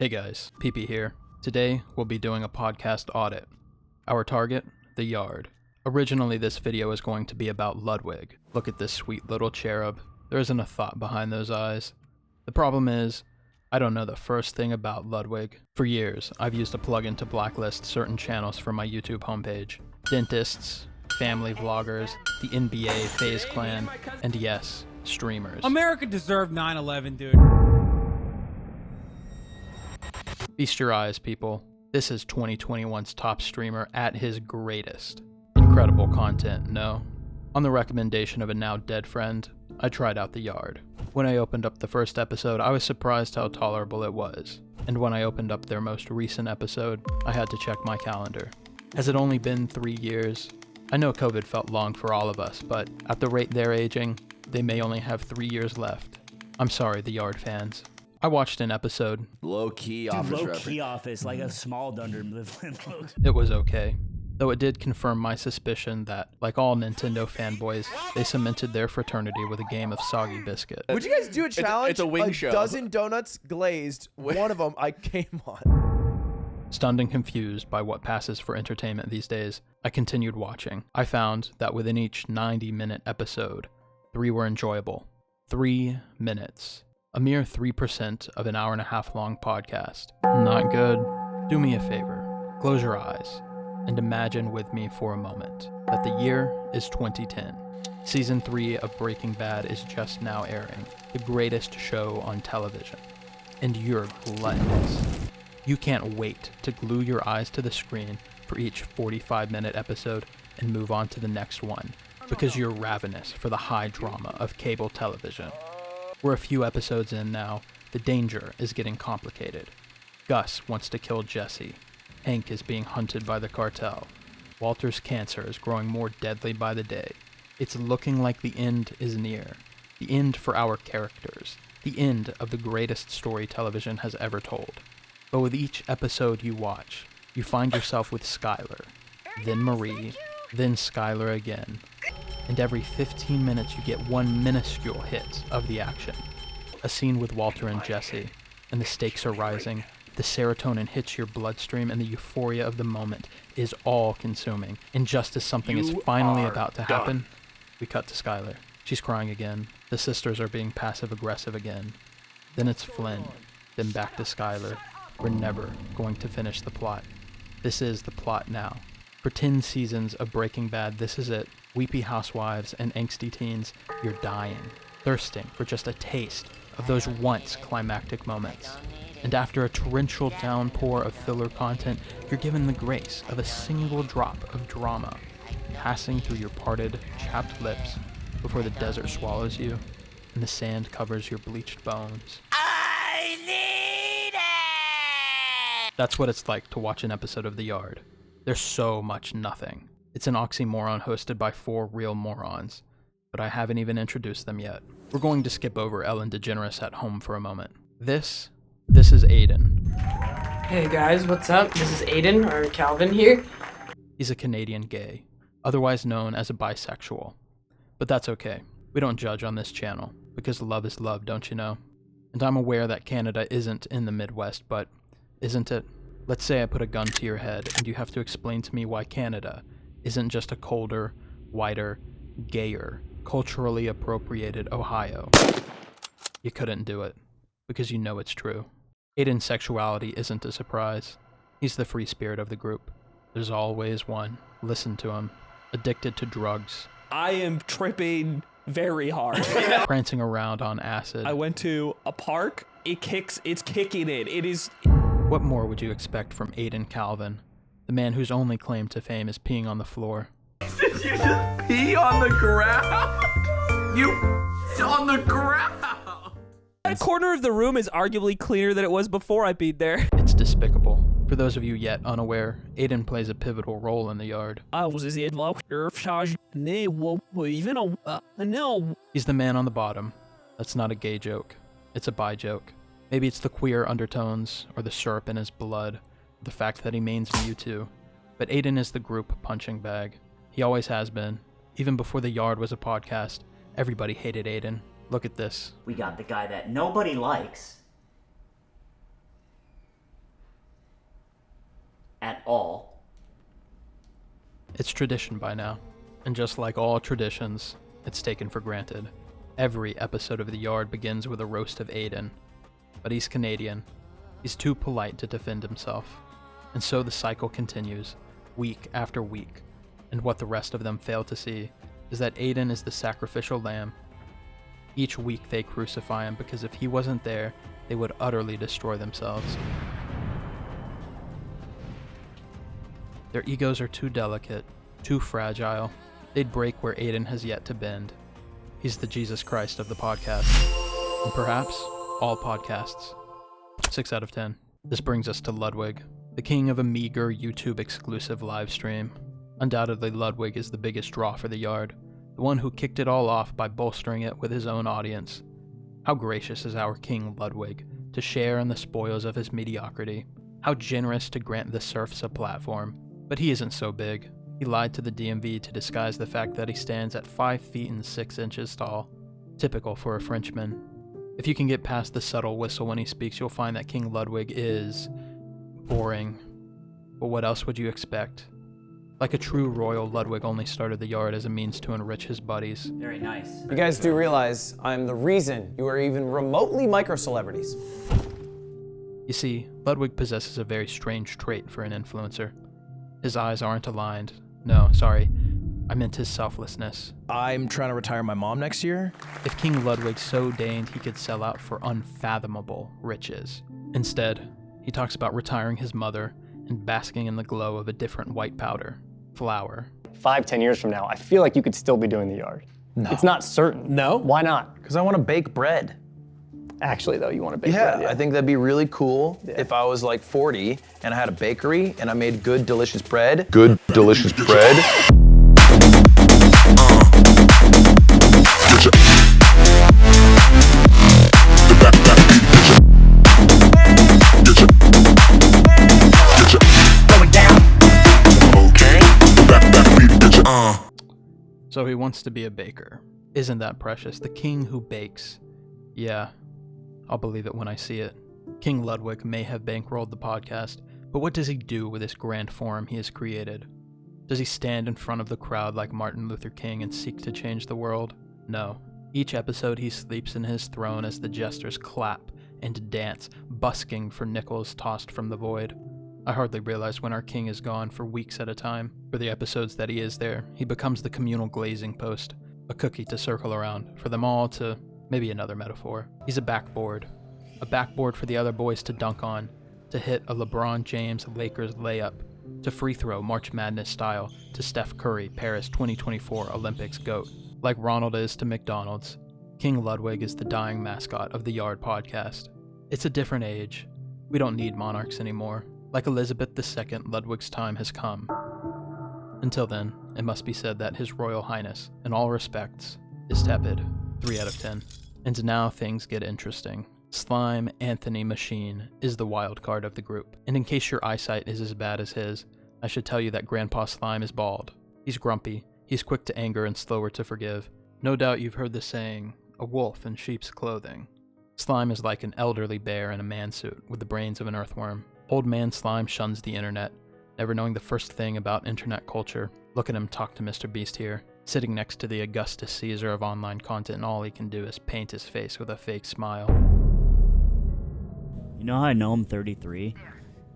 Hey guys, PP here. Today, we'll be doing a podcast audit. Our target, the yard. Originally, this video is going to be about Ludwig. Look at this sweet little cherub. There isn't a thought behind those eyes. The problem is, I don't know the first thing about Ludwig. For years, I've used a plugin to blacklist certain channels from my YouTube homepage. Dentists, family vloggers, the NBA FaZe Clan, and yes, streamers. America deserved 9/11, dude. Feast your eyes, people. This is 2021's top streamer at his greatest. Incredible content, no? On the recommendation of a now dead friend, I tried out the yard. When I opened up the first episode, I was surprised how tolerable it was. And when I opened up their most recent episode, I had to check my calendar. Has it only been 3 years? I know COVID felt long for all of us, but at the rate they're aging, they may only have 3 years left. I'm sorry, the yard fans. I watched an episode. Low-key office, like a small Dunder Mifflin. It was okay. Though it did confirm my suspicion that, like all Nintendo fanboys, they cemented their fraternity with a game of soggy biscuit. Would you guys do a challenge? It's a wing show. A dozen donuts glazed. One of them I came on. Stunned and confused by what passes for entertainment these days, I continued watching. I found that within each 90-minute episode, 3 were enjoyable. 3 minutes. A mere 3% of an hour-and-a-half long podcast. Not good. Do me a favor. Close your eyes and imagine with me for a moment that the year is 2010. Season 3 of Breaking Bad is just now airing, the greatest show on television. And you're gluttonous. You can't wait to glue your eyes to the screen for each 45-minute episode and move on to the next one, because you're ravenous for the high drama of cable television. We're a few episodes in now. The danger is getting complicated. Gus wants to kill Jesse. Hank is being hunted by the cartel. Walter's cancer is growing more deadly by the day. It's looking like the end is near. The end for our characters. The end of the greatest story television has ever told. But with each episode you watch, you find yourself with Skylar, then Marie, then Skylar again. And every 15 minutes you get one minuscule hit of the action. A scene with Walter and Jesse, and the stakes are rising. The serotonin hits your bloodstream, and the euphoria of the moment is all-consuming. And just as something is finally about to happen, we cut to Skylar. She's crying again. The sisters are being passive-aggressive again. Then it's Flynn. Then back to Skylar. We're never going to finish the plot. This is the plot now. For 10 seasons of Breaking Bad, this is it. Weepy housewives and angsty teens, you're dying, thirsting for just a taste of those once climactic moments. And after a torrential downpour of filler content, you're given the grace of a single drop of drama, passing through your parted, chapped lips before the desert swallows you and the sand covers your bleached bones. I need it! That's what it's like to watch an episode of The Yard. There's so much nothing. It's an oxymoron hosted by 4 real morons, but I haven't even introduced them yet. We're going to skip over Ellen DeGeneres at home for a moment. This is Aiden. Hey guys, what's up? This is Aiden, or Calvin here. He's a Canadian gay, otherwise known as a bisexual. But that's okay. We don't judge on this channel, because love is love, don't you know? And I'm aware that Canada isn't in the Midwest, but isn't it? Let's say I put a gun to your head, and you have to explain to me why Canada isn't just a colder, whiter, gayer, culturally appropriated Ohio. You couldn't do it, because you know it's true. Aiden's sexuality isn't a surprise. He's the free spirit of the group. There's always one. Listen to him. Addicted to drugs. I am tripping very hard. Prancing around on acid. I went to a park. It's kicking in. It is... What more would you expect from Aiden Calvin? The man whose only claim to fame is peeing on the floor. Did you just pee on the ground? You on the ground! That corner of the room is arguably cleaner than it was before I peed there. It's despicable. For those of you yet unaware, Aiden plays a pivotal role in the yard. He's the man on the bottom. That's not a gay joke. It's a bi joke. Maybe it's the queer undertones, or the syrup in his blood, the fact that he mains Mewtwo. But Aiden is the group punching bag. He always has been. Even before The Yard was a podcast, everybody hated Aiden. Look at this. We got the guy that nobody likes, all. It's tradition by now, and just like all traditions, it's taken for granted. Every episode of The Yard begins with a roast of Aiden, but he's Canadian. He's too polite to defend himself. And so the cycle continues, week after week, and what the rest of them fail to see is that Aiden is the sacrificial lamb. Each week they crucify him because if he wasn't there, they would utterly destroy themselves. Their egos are too delicate, too fragile. They'd break where Aiden has yet to bend. He's the Jesus Christ of the podcast, and perhaps all podcasts. 6 out of 10. This brings us to Ludwig, the king of a meager YouTube-exclusive livestream. Undoubtedly, Ludwig is the biggest draw for The Yard, the one who kicked it all off by bolstering it with his own audience. How gracious is our King Ludwig to share in the spoils of his mediocrity. How generous to grant the serfs a platform. But he isn't so big. He lied to the DMV to disguise the fact that he stands at 5 feet and 6 inches tall. Typical for a Frenchman. If you can get past the subtle whistle when he speaks, you'll find that King Ludwig is boring. But what else would you expect? Like a true royal, Ludwig only started The Yard as a means to enrich his buddies. Very nice. You guys do realize I'm the reason you are even remotely micro-celebrities. You see, Ludwig possesses a very strange trait for an influencer. His eyes aren't aligned. No, sorry. I meant his selflessness. I'm trying to retire my mom next year. If King Ludwig so deigned, he could sell out for unfathomable riches. Instead, he talks about retiring his mother and basking in the glow of a different white powder. Flour. 5-10 years from now, I feel like you could still be doing The Yard. No. It's not certain. No? Why not? Because I want to bake bread. Actually, though, you want to bake bread. Yeah, I think that'd be really cool if I was like 40 and I had a bakery and I made good, delicious bread. Good, delicious bread. So he wants to be a baker. Isn't that precious? The king who bakes. Yeah, I'll believe it when I see it. King Ludwig may have bankrolled the podcast, but what does he do with this grand forum he has created? Does he stand in front of the crowd like Martin Luther King and seek to change the world? No. Each episode he sleeps in his throne as the jesters clap and dance, busking for nickels tossed from the void. I hardly realize when our king is gone for weeks at a time. For the episodes that he is there, he becomes the communal glazing post, a cookie to circle around, for them all to, maybe another metaphor. He's a backboard for the other boys to dunk on, to hit a LeBron James Lakers layup, to free throw March Madness style to Steph Curry Paris 2024 Olympics GOAT. Like Ronald is to McDonald's, King Ludwig is the dying mascot of the Yard podcast. It's a different age. We don't need monarchs anymore. Like Elizabeth II, Ludwig's time has come. Until then, it must be said that His Royal Highness, in all respects, is tepid. 3 out of 10. And now things get interesting. Slime Anthony Machine is the wild card of the group. And in case your eyesight is as bad as his, I should tell you that Grandpa Slime is bald. He's grumpy, he's quick to anger and slower to forgive. No doubt you've heard the saying, a wolf in sheep's clothing. Slime is like an elderly bear in a man-suit with the brains of an earthworm. Old man Slime shuns the internet, never knowing the first thing about internet culture. Look at him talk to Mr. Beast here, sitting next to the Augustus Caesar of online content, and all he can do is paint his face with a fake smile. You know how I know I'm 33?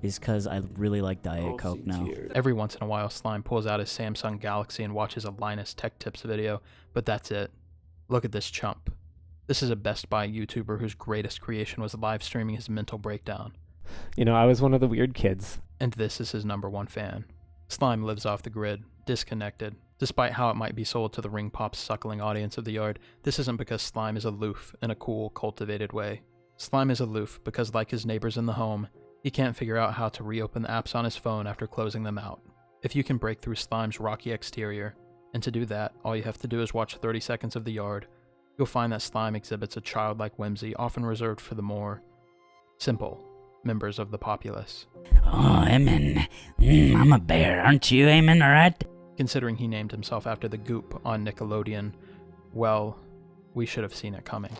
Is because I really like Diet Coke now. Every once in a while, Slime pulls out his Samsung Galaxy and watches a Linus Tech Tips video, but that's it. Look at this chump. This is a Best Buy YouTuber whose greatest creation was live streaming his mental breakdown. You know, I was one of the weird kids. And this is his #1 fan. Slime lives off the grid, disconnected. Despite how it might be sold to the Ring Pop's suckling audience of the Yard, this isn't because Slime is aloof in a cool, cultivated way. Slime is aloof because, like his neighbors in the home, he can't figure out how to reopen the apps on his phone after closing them out. If you can break through Slime's rocky exterior, and to do that, all you have to do is watch 30 seconds of the Yard, you'll find that Slime exhibits a childlike whimsy often reserved for the more simple members of the populace. Oh, Eamon. I'm a bear, aren't you, Eamon, alright? Considering he named himself after the Goop on Nickelodeon, well, we should have seen it coming.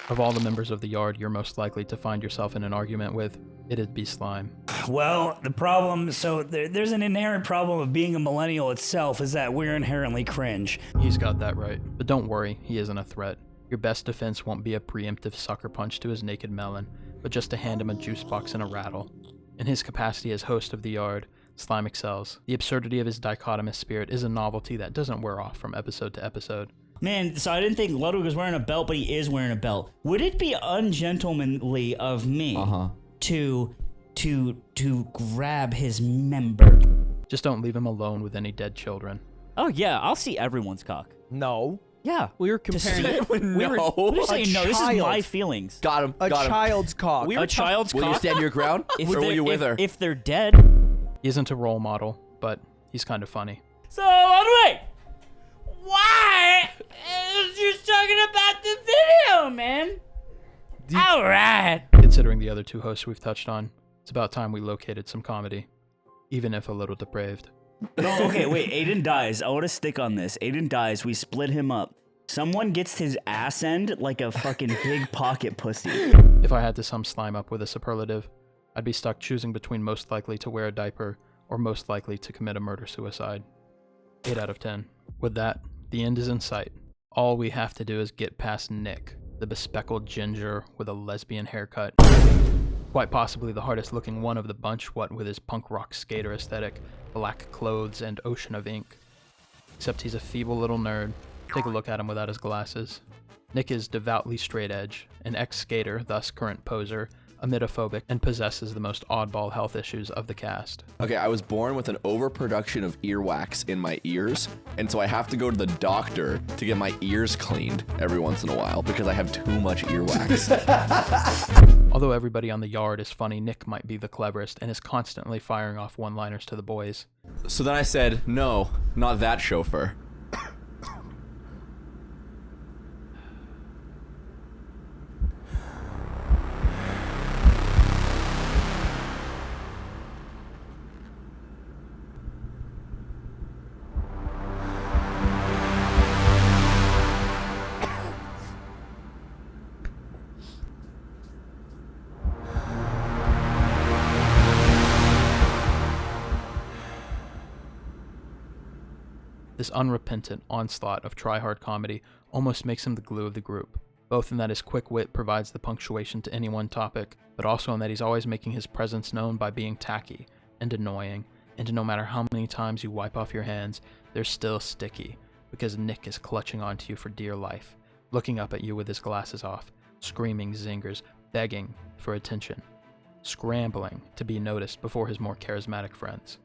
Of all the members of the Yard you're most likely to find yourself in an argument with, It'd be slime. Well, the problem, so there's an inherent problem of being a millennial itself, is that we're inherently cringe. He's got that right. But don't worry, he isn't a threat. Your best defense won't be a preemptive sucker punch to his naked melon, but just to hand him a juice box and a rattle. In his capacity as host of the Yard, Slime excels. The absurdity of his dichotomous spirit is a novelty that doesn't wear off from episode to episode. Man, so I didn't think Ludwig was wearing a belt, but he is wearing a belt. Would it be ungentlemanly of me to grab his member? Just don't leave him alone with any dead children. Oh yeah, I'll see everyone's cock. No. Yeah. We were comparing. I'm just saying, no, this is my feelings. Got him. A child's cock. A child's Will you cock? stand your ground? Or will you wither? If they're dead. He isn't a role model, but he's kind of funny. So, Ludwig, why is you talking about the video, man? All right. Considering the other two hosts we've touched on, it's about time we located some comedy, even if a little depraved. No, okay, wait. Aiden dies. I want to stick on this. Aiden dies. We split him up. Someone gets his ass end like a fucking big pocket pussy. If I had to sum Slime up with a superlative, I'd be stuck choosing between most likely to wear a diaper or most likely to commit a murder-suicide. 8 out of 10. With that, the end is in sight. All we have to do is get past Nick, the bespectacled ginger with a lesbian haircut. Quite possibly the hardest looking one of the bunch, what with his punk rock skater aesthetic, black clothes, and ocean of ink. Except he's a feeble little nerd. Take a look at him without his glasses. Nick is devoutly straight edge, an ex-skater, thus current poser, emetophobic, and possesses the most oddball health issues of the cast. Okay, I was born with an overproduction of earwax in my ears, and so I have to go to the doctor to get my ears cleaned every once in a while because I have too much earwax. Although everybody on the Yard is funny, Nick might be the cleverest and is constantly firing off one-liners to the boys. So then I said, no, not that chauffeur. This unrepentant onslaught of try-hard comedy almost makes him the glue of the group, both in that his quick wit provides the punctuation to any one topic, but also in that he's always making his presence known by being tacky and annoying, and no matter how many times you wipe off your hands, they're still sticky, because Nick is clutching onto you for dear life, looking up at you with his glasses off, screaming zingers, begging for attention, scrambling to be noticed before his more charismatic friends.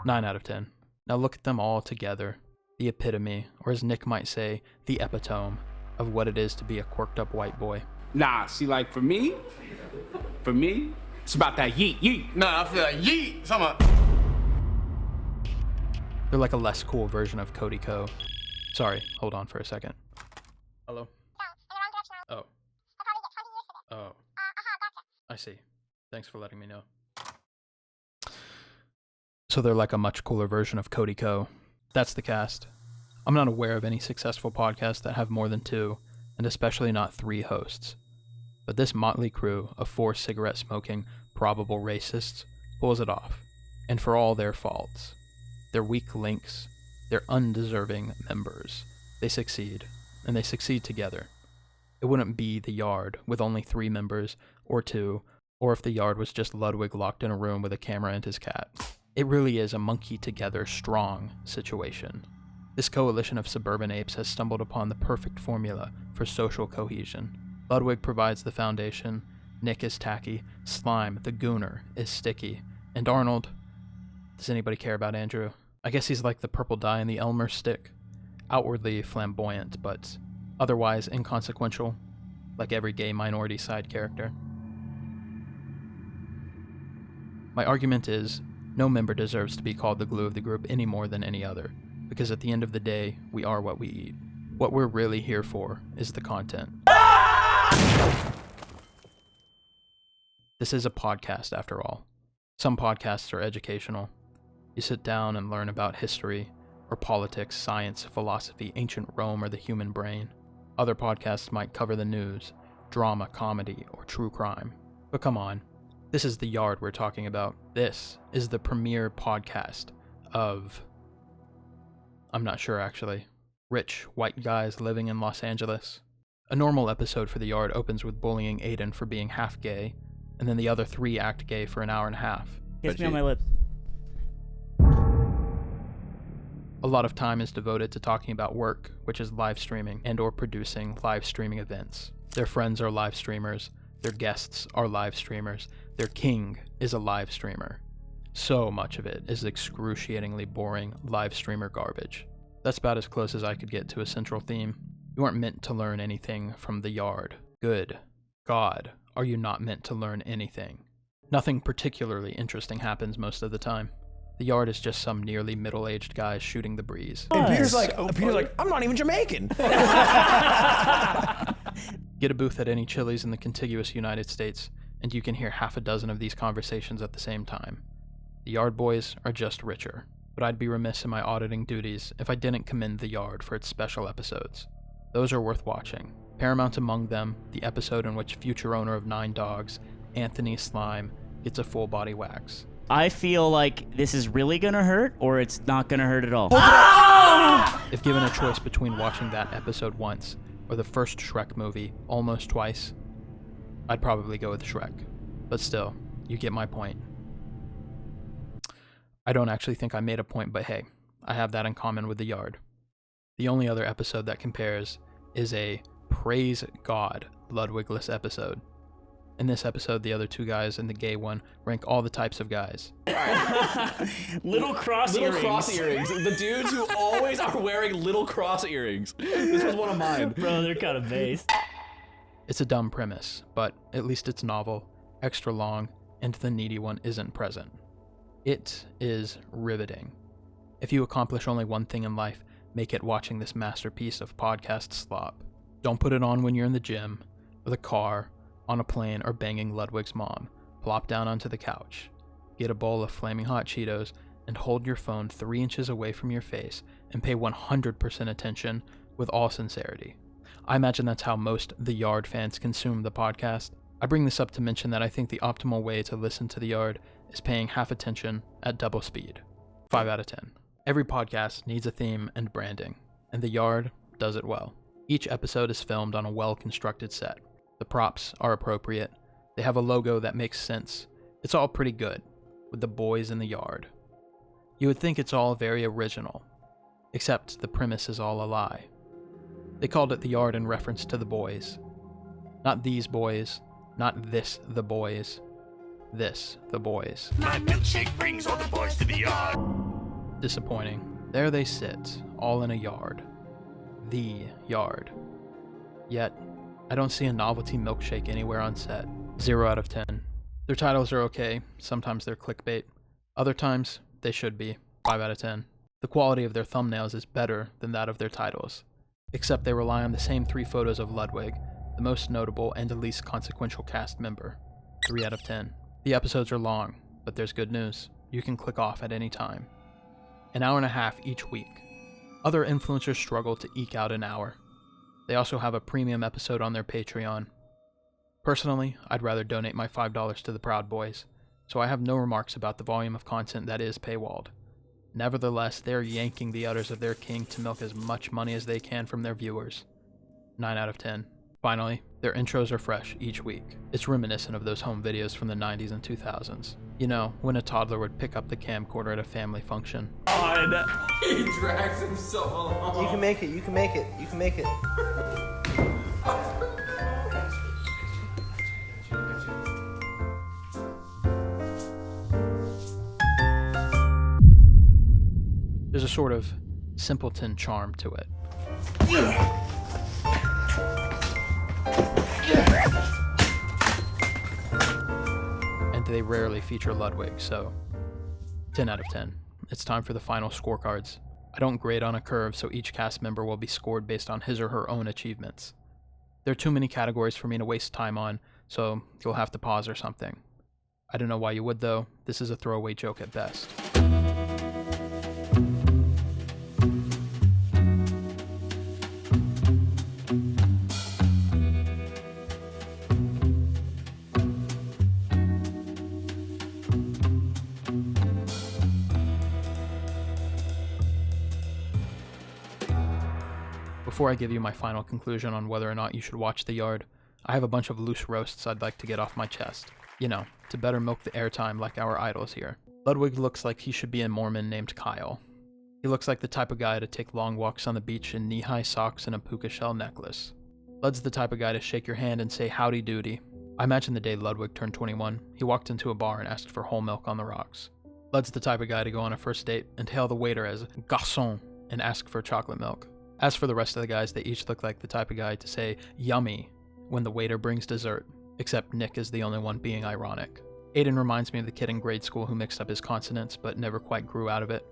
9 out of 10. Now look at them all together, the epitome, or as Nick might say, the epitome of what it is to be a quirked up white boy. Nah, see, like for me, it's about that yeet, yeet. Nah, I feel like yeet. They're like a less cool version of Cody Co. Sorry, hold on for a second. Hello? Oh. Oh. I see. Thanks for letting me know. So they're like a much cooler version of Cody Co. That's the cast. I'm not aware of any successful podcasts that have more than 2, and especially not 3 hosts. But this motley crew of 4 cigarette-smoking, probable racists pulls it off. And for all their faults, their weak links, their undeserving members, they succeed, and they succeed together. It wouldn't be the Yard with only 3 members, or 2, or if the Yard was just Ludwig locked in a room with a camera and his cat. It really is a monkey-together, strong situation. This coalition of suburban apes has stumbled upon the perfect formula for social cohesion. Ludwig provides the foundation, Nick is tacky, Slime, the gooner, is sticky, and Arnold... Does anybody care about Andrew? I guess he's like the purple dye in the Elmer stick. Outwardly flamboyant, but otherwise inconsequential, like every gay minority side character. My argument is, no member deserves to be called the glue of the group any more than any other, because at the end of the day, we are what we eat. What we're really here for is the content. This is a podcast, after all. Some podcasts are educational. You sit down and learn about history, or politics, science, philosophy, ancient Rome, or the human brain. Other podcasts might cover the news, drama, comedy, or true crime. But come on, This is the Yard we're talking about. This is the premier podcast of, I'm not sure actually, rich white guys living in Los Angeles. A normal episode for the Yard opens with bullying Aiden for being half gay, and then the other 3 act gay for an hour and a half. Kiss me on my lips. A lot of time is devoted to talking about work, which is live streaming and or producing live streaming events. Their friends are live streamers, their guests are live streamers, their king is a live streamer. So much of it is excruciatingly boring live streamer garbage. That's about as close as I could get to a central theme. You aren't meant to learn anything from the Yard. Good God, are you not meant to learn anything? Nothing particularly interesting happens most of the time. The Yard is just some nearly middle-aged guy shooting the breeze. And Peter's like, I'm not even Jamaican. Get a booth at any Chili's in the contiguous United States, and you can hear half a dozen of these conversations at the same time. The Yard boys are just richer, but I'd be remiss in my auditing duties if I didn't commend the Yard for its special episodes. Those are worth watching. Paramount among them, the episode in which future owner of 9 dogs, Anthony Slime, gets a full body wax. I feel like this is really gonna hurt, or it's not gonna hurt at all. If given a choice between watching that episode once or the first Shrek movie almost twice, I'd probably go with Shrek. But still, you get my point. I don't actually think I made a point, but hey, I have that in common with the Yard. The only other episode that compares is a praise God Ludwigless episode. In this episode, the other 2 guys and the gay one rank all the types of guys. Little cross earrings. Little cross earrings. The dudes who always are wearing little cross earrings. This was one of mine. Bro, they're kind of based. It's a dumb premise, but at least it's novel, extra long, and the needy one isn't present. It is riveting. If you accomplish only one thing in life, make it watching this masterpiece of podcast slop. Don't put it on when you're in the gym, or the car, on a plane, or banging Ludwig's mom. Plop down onto the couch, get a bowl of flaming hot Cheetos, and hold your phone 3 inches away from your face and pay 100% attention with all sincerity. I imagine that's how most The Yard fans consume the podcast. I bring this up to mention that I think the optimal way to listen to The Yard is paying half attention at double speed. 5 out of 10. Every podcast needs a theme and branding, and The Yard does it well. Each episode is filmed on a well-constructed set. The props are appropriate. They have a logo that makes sense. It's all pretty good, with the boys in the yard. You would think it's all very original, except the premise is all a lie. They called it The Yard in reference to the boys. Not these boys, not this the boys, this the boys. My milkshake brings all the boys to the yard. Disappointing. There they sit, all in a yard. The Yard. Yet, I don't see a novelty milkshake anywhere on set. 0 out of 10. Their titles are okay, sometimes they're clickbait. Other times, they should be. 5 out of 10. The quality of their thumbnails is better than that of their titles. Except they rely on the same 3 photos of Ludwig, the most notable and the least consequential cast member. 3 out of 10. The episodes are long, but there's good news. You can click off at any time. An hour and a half each week. Other influencers struggle to eke out an hour. They also have a premium episode on their Patreon. Personally, I'd rather donate my $5 to the Proud Boys, so I have no remarks about the volume of content that is paywalled. Nevertheless, they're yanking the udders of their king to milk as much money as they can from their viewers. 9 out of 10. Finally, their intros are fresh each week. It's reminiscent of those home videos from the 90s and 2000s. You know, when a toddler would pick up the camcorder at a family function. He drags himself along. You can make it, you can make it, you can make it. There's a sort of simpleton charm to it. And they rarely feature Ludwig, so 10 out of 10. It's time for the final scorecards. I don't grade on a curve, so each cast member will be scored based on his or her own achievements. There are too many categories for me to waste time on, so you'll have to pause or something. I don't know why you would though, this is a throwaway joke at best. Before I give you my final conclusion on whether or not you should watch The Yard, I have a bunch of loose roasts I'd like to get off my chest. You know, to better milk the airtime like our idols here. Ludwig looks like he should be a Mormon named Kyle. He looks like the type of guy to take long walks on the beach in knee-high socks and a puka shell necklace. Lud's the type of guy to shake your hand and say howdy doody. I imagine the day Ludwig turned 21, he walked into a bar and asked for whole milk on the rocks. Lud's the type of guy to go on a first date and hail the waiter as garçon and ask for chocolate milk. As for the rest of the guys, they each look like the type of guy to say yummy when the waiter brings dessert, except Nick is the only one being ironic. Aiden reminds me of the kid in grade school who mixed up his consonants but never quite grew out of it,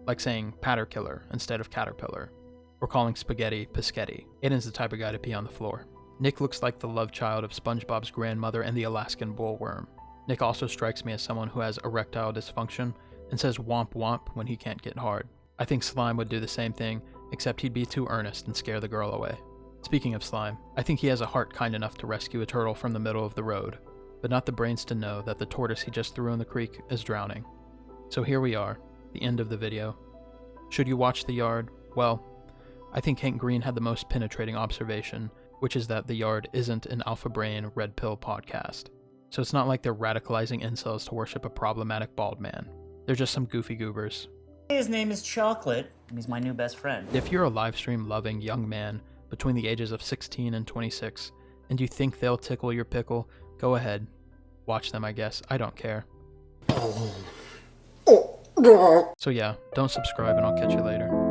like saying patterkiller instead of caterpillar, or calling spaghetti pischetti. Aiden's the type of guy to pee on the floor. Nick looks like the love child of SpongeBob's grandmother and the Alaskan bullworm. Nick also strikes me as someone who has erectile dysfunction and says womp womp when he can't get hard. I think Slime would do the same thing, except he'd be too earnest and scare the girl away. Speaking of Slime, I think he has a heart kind enough to rescue a turtle from the middle of the road, but not the brains to know that the tortoise he just threw in the creek is drowning. So here we are, the end of the video. Should you watch The Yard? Well, I think Hank Green had the most penetrating observation, which is that The Yard isn't an alpha brain red pill podcast. So it's not like they're radicalizing incels to worship a problematic bald man. They're just some goofy goobers. His name is Chocolate, and he's my new best friend. If you're a livestream loving young man between the ages of 16 and 26, and you think they'll tickle your pickle, go ahead. Watch them, I guess. I don't care. So yeah, don't subscribe and I'll catch you later.